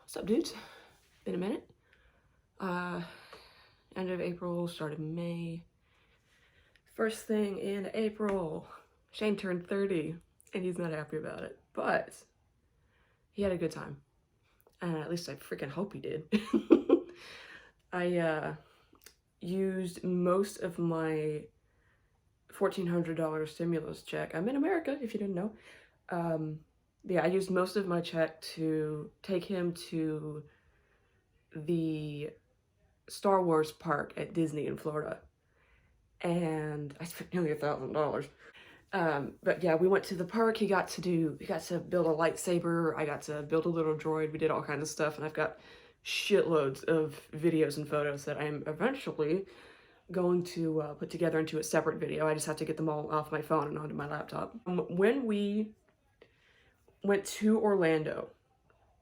What's up, dudes? Been a minute. End of April, start of May. First thing in April, Shane turned 30, and he's not happy about it, but he had a good time. At least I freaking hope he did. I used most of my $1,400 stimulus check. I'm in America, if you didn't know. Yeah, I used most of my check to take him to the Star Wars park at Disney in Florida, and I spent nearly $1,000. But yeah, we went to the park. He got to build a lightsaber. I got to build a little droid. We did all kinds of stuff, and I've got shitloads of videos and photos that I'm eventually going to put together into a separate video. I just have to get them all off my phone and onto my laptop. When we went to Orlando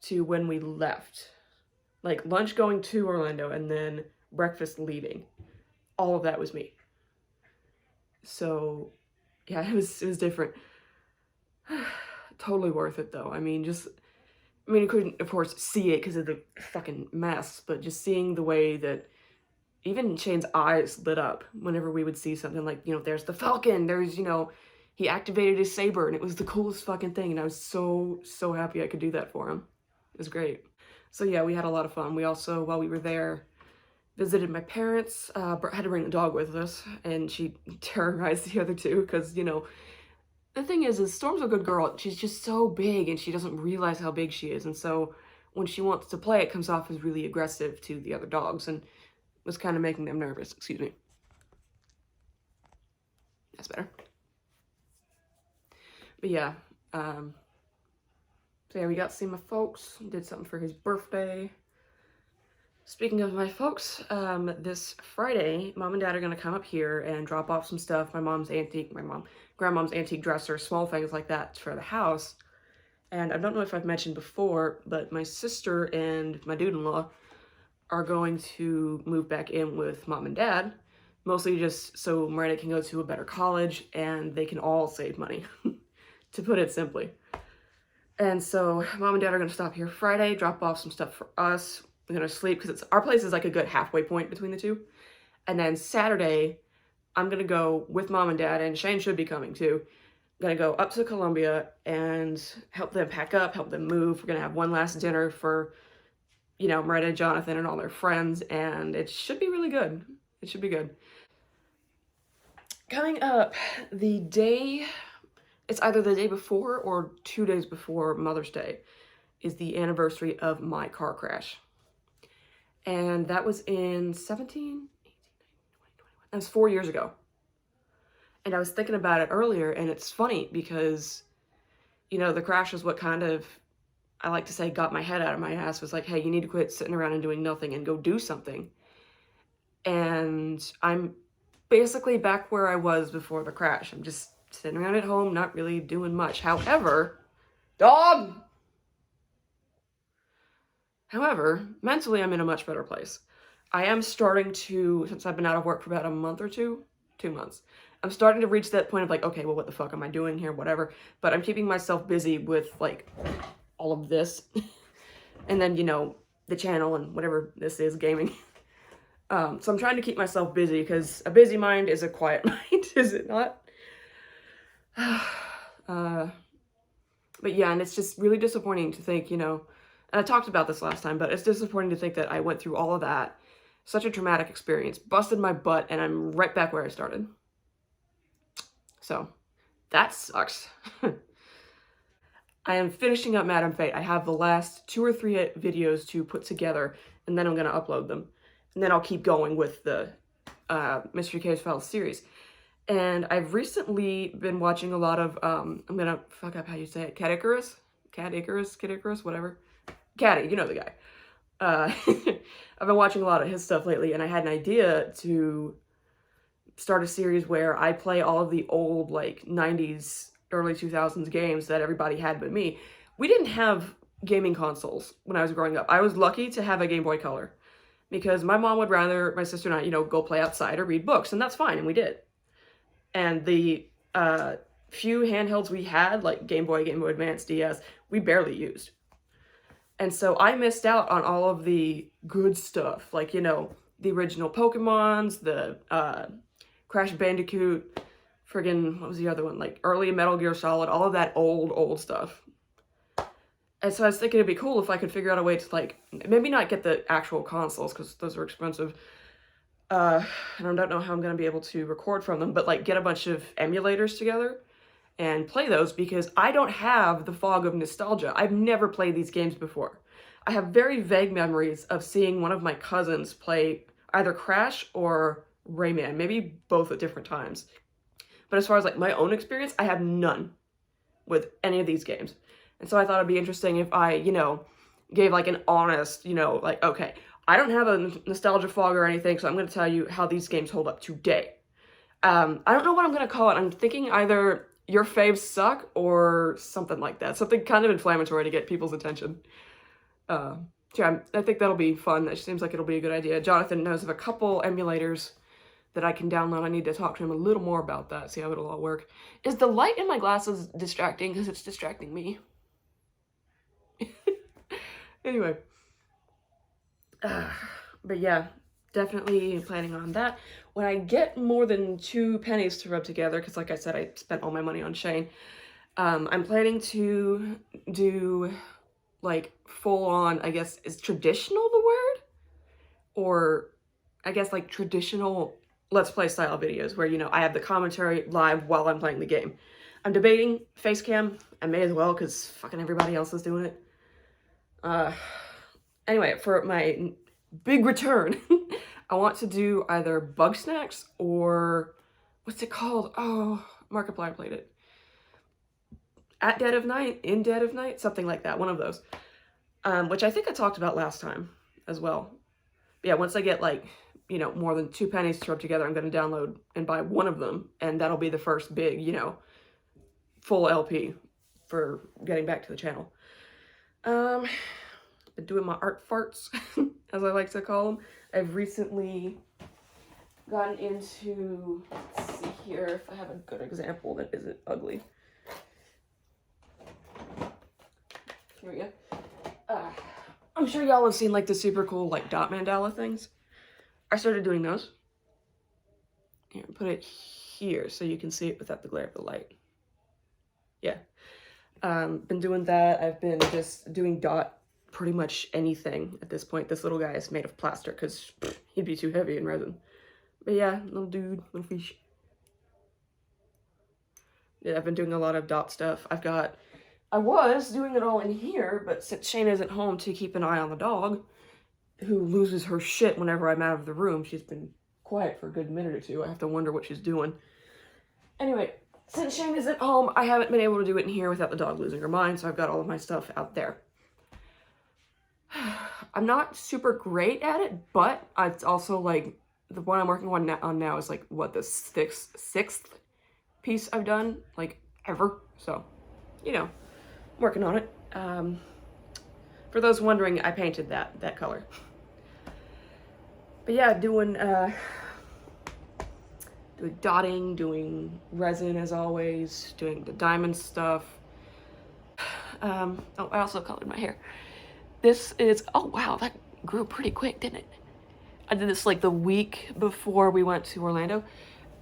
to when we left, like lunch going to Orlando and then breakfast leaving, all of that was me. So yeah, it was different. Totally worth it though. You couldn't of course see it because of the fucking mess, but just seeing the way that even Shane's eyes lit up whenever we would see something like, there's the Falcon, there's, he activated his saber, and it was the coolest fucking thing, and I was so happy I could do that for him. It was great. So yeah, we had a lot of fun. We also, while we were there, visited my parents. Had to bring the dog with us, and she terrorized the other two because, the thing is Storm's a good girl. She's just so big, and she doesn't realize how big she is, and so when she wants to play, it comes off as really aggressive to the other dogs, and was kind of making them nervous. Excuse me. That's better. But yeah, so yeah, we got to see my folks, did something for his birthday. Speaking of my folks, this Friday, Mom and Dad are gonna come up here and drop off some stuff. Grandmom's antique dresser, small things like that for the house. And I don't know if I've mentioned before, but my sister and my dude-in-law are going to move back in with Mom and Dad, mostly just so Miranda can go to a better college and they can all save money, to put it simply. And so Mom and Dad are going to stop here Friday, drop off some stuff for us. We're going to sleep because our place is like a good halfway point between the two. And then Saturday, I'm going to go with Mom and Dad, and Shane should be coming too. I'm going to go up to Columbia and help them pack up, help them move. We're going to have one last dinner for, Miranda, Jonathan, and all their friends, and it should be really good. It should be good. Coming up, it's either the day before or 2 days before Mother's Day, is the anniversary of my car crash. And that was in 17, 18, 19, 20, 21. That was 4 years ago. And I was thinking about it earlier, and it's funny because, the crash was what kind of, I like to say, got my head out of my ass, was like, hey, you need to quit sitting around and doing nothing and go do something. And I'm basically back where I was before the crash. I'm just sitting around at home, not really doing much. However, mentally I'm in a much better place. I am starting to, since I've been out of work for about a month or 2 months, I'm starting to reach that point of like, okay, well, what the fuck am I doing here? Whatever. But I'm keeping myself busy with like all of this. And then, the channel and whatever this is, gaming. So I'm trying to keep myself busy because a busy mind is a quiet mind, is it not? But yeah, and it's just really disappointing to think, and I talked about this last time, but it's disappointing to think that I went through all of that, such a traumatic experience, busted my butt, and I'm right back where I started. So, that sucks. I am finishing up Madame Fate. I have the last 2 or 3 videos to put together, and then I'm going to upload them. And then I'll keep going with the Mystery Case Files series. And I've recently been watching a lot of, I'm going to fuck up how you say it, Cat Icarus, whatever. Catty, you know the guy. I've been watching a lot of his stuff lately, and I had an idea to start a series where I play all of the old, like, 90s, early 2000s games that everybody had but me. We didn't have gaming consoles when I was growing up. I was lucky to have a Game Boy Color because my mom would rather my sister and I, go play outside or read books, and that's fine, and we did. And the few handhelds we had, like Game Boy Advance, DS, we barely used. And so I missed out on all of the good stuff, like, you know, the original Pokemons, the Crash Bandicoot, friggin', what was the other one? Like early Metal Gear Solid, all of that old stuff. And so I was thinking it'd be cool if I could figure out a way to, like, maybe not get the actual consoles because those are expensive. And I don't know how I'm gonna be able to record from them, but like get a bunch of emulators together and play those because I don't have the fog of nostalgia. I've never played these games before. I have very vague memories of seeing one of my cousins play either Crash or Rayman, maybe both at different times. But as far as like my own experience, I have none with any of these games. And so I thought it'd be interesting if I, you know, gave like an honest, you know, like, okay, I don't have a nostalgia fog or anything, so I'm going to tell you how these games hold up today. I don't know what I'm going to call it. I'm thinking either your faves suck or something like that. Something kind of inflammatory to get people's attention. Yeah, I think that'll be fun. That seems like it'll be a good idea. Jonathan knows of a couple emulators that I can download. I need to talk to him a little more about that, see how it'll all work. Is the light in my glasses distracting? Because it's distracting me. Anyway. But yeah, definitely planning on that. When I get more than 2 pennies to rub together, because like I said, I spent all my money on Shane, I'm planning to do like full on, I guess, is traditional the word? Or I guess like traditional Let's Play style videos where, you know, I have the commentary live while I'm playing the game. I'm debating face cam. I may as well because fucking everybody else is doing it. Anyway, for my big return, I want to do either Bugsnax or what's it called? Oh, Markiplier played it. At Dead of Night, in Dead of Night, something like that, one of those. Which I think I talked about last time as well. But yeah, once I get like, you know, more than 2 pennies to rub together, I'm going to download and buy one of them, and that'll be the first big, you know, full LP for getting back to the channel. Been doing my art farts, as I like to call them. I've recently gotten into, let's see here if I have a good example that isn't ugly. Here we go. I'm sure y'all have seen like the super cool like dot mandala things. I started doing those. Here, put it here so you can see it without the glare of the light. Yeah. Been doing that. I've been just doing dot pretty much anything at this point. This little guy is made of plaster because he'd be too heavy in resin. But yeah, little dude, little fish. Yeah, I've been doing a lot of dot stuff. I was doing it all in here, but since Shane isn't home to keep an eye on the dog, who loses her shit whenever I'm out of the room, she's been quiet for a good minute or two. I have to wonder what she's doing. Anyway, since Shane isn't home, I haven't been able to do it in here without the dog losing her mind, so I've got all of my stuff out there. I'm not super great at it, but it's also like, the one I'm working on now is like, what, the sixth piece I've done, like, ever. So, you know, working on it. For those wondering, I painted that color. But yeah, doing dotting, doing resin as always, doing the diamond stuff. Oh, I also colored my hair. This is, oh wow, that grew pretty quick, didn't it? I did this like the week before we went to Orlando.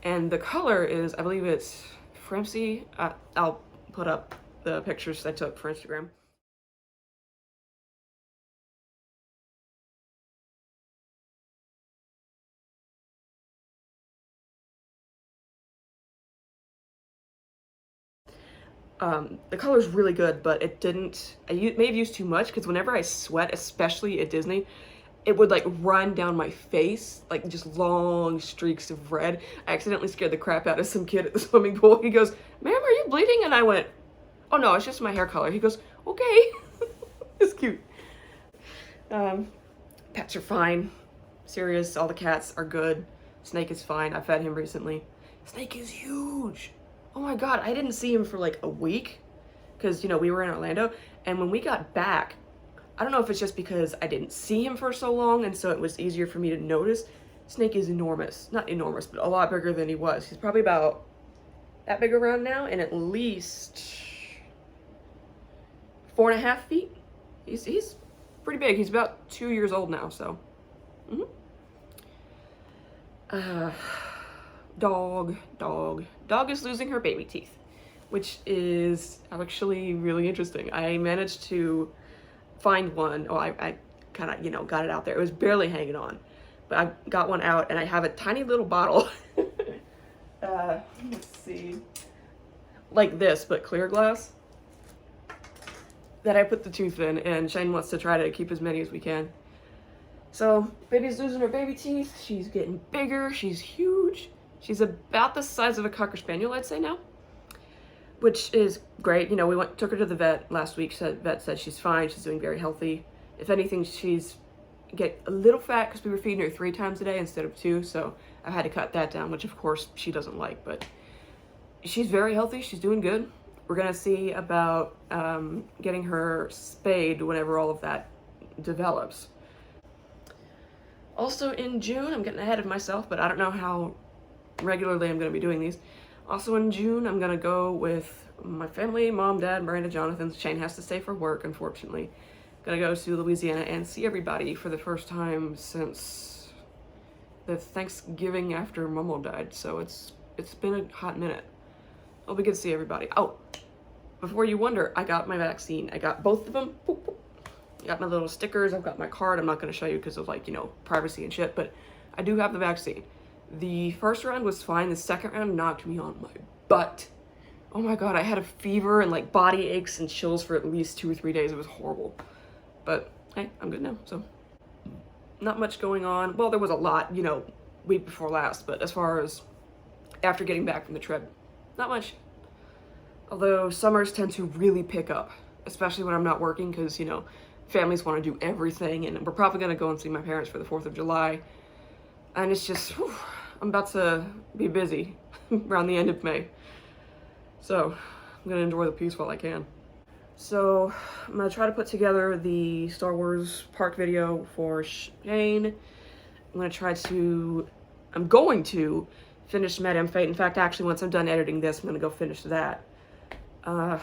And the color is, I believe it's Frimsy. I'll put up the pictures I took for Instagram. The color's really good, but it didn't, I may have used too much because whenever I sweat, especially at Disney, it would like run down my face, like just long streaks of red. I accidentally scared the crap out of some kid at the swimming pool. He goes, "Ma'am, are you bleeding?" And I went, "Oh no, it's just my hair color." He goes, "Okay." It's cute. Pets are fine. Sirius, all the cats are good. Snake is fine. I fed him recently. Snake is huge. Oh my god, I didn't see him for like a week because, you know, we were in Orlando, and when we got back, I don't know if it's just because I didn't see him for so long and so it was easier for me to notice. Snake is enormous. Not enormous, but a lot bigger than he was. He's probably about that big around now and at least 4.5 feet. He's pretty big. He's about 2 years old now, so. Dog is losing her baby teeth, which is actually really interesting. I managed to find one. Oh, I kind of, you know, got it out there. It was barely hanging on, but I got one out, and I have a tiny little bottle. Let's see. Like this, but clear glass, that I put the tooth in, and Shane wants to try to keep as many as we can. So, baby's losing her baby teeth. She's getting bigger. She's huge. She's about the size of a Cocker Spaniel, I'd say now, which is great. You know, we took her to the vet last week. Vet said she's fine. She's doing very healthy. If anything, she's get a little fat because we were feeding her 3 times a day instead of 2, so I had to cut that down, which of course she doesn't like, but she's very healthy. She's doing good. We're gonna see about getting her spayed whenever all of that develops. Also in June, I'm getting ahead of myself, but I don't know how regularly I'm gonna be doing these. Also in June, I'm gonna go with my family, mom, dad, Miranda, Jonathan. Shane has to stay for work, unfortunately. Gonna go to Louisiana and see everybody for the first time since the Thanksgiving after Momo died, so it's been a hot minute. It'll be good to see everybody. Oh, before you wonder, I got my vaccine. I got both of them. Boop, boop. I got my little stickers. I've got my card. I'm not going to show you because of, like, you know, privacy and shit, but I do have the vaccine. The first round was fine. The second round knocked me on my butt. Oh my god, I had a fever and, like, body aches and chills for at least 2 or 3 days. It was horrible. But, hey, I'm good now, so. Not much going on. Well, there was a lot, you know, week before last, but as far as after getting back from the trip, not much. Although summers tend to really pick up, especially when I'm not working, because, you know, families want to do everything, and we're probably going to go and see my parents for the 4th of July. And it's just, whew, I'm about to be busy around the end of May. So, I'm going to enjoy the peace while I can. So, I'm going to try to put together the Star Wars park video for Shane. I'm going to finish Madame Fate. In fact, actually, once I'm done editing this, I'm going to go finish that. And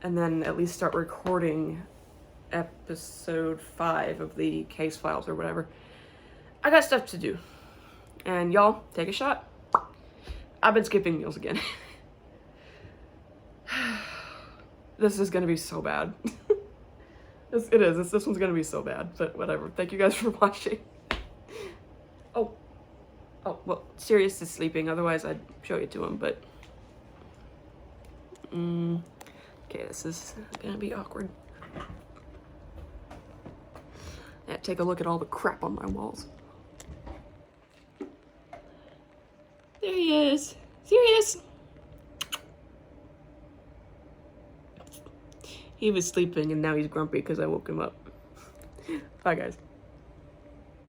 then at least start recording episode 5 of the case files or whatever. I got stuff to do. And y'all, take a shot. I've been skipping meals again. This is gonna be so bad. It is. This one's gonna be so bad, but whatever. Thank you guys for watching. Oh, well, Sirius is sleeping, otherwise I'd show you to him, but... Okay, this is gonna be awkward. Yeah, take a look at all the crap on my walls. There he is. Sirius! He was sleeping and now he's grumpy because I woke him up. Bye, guys.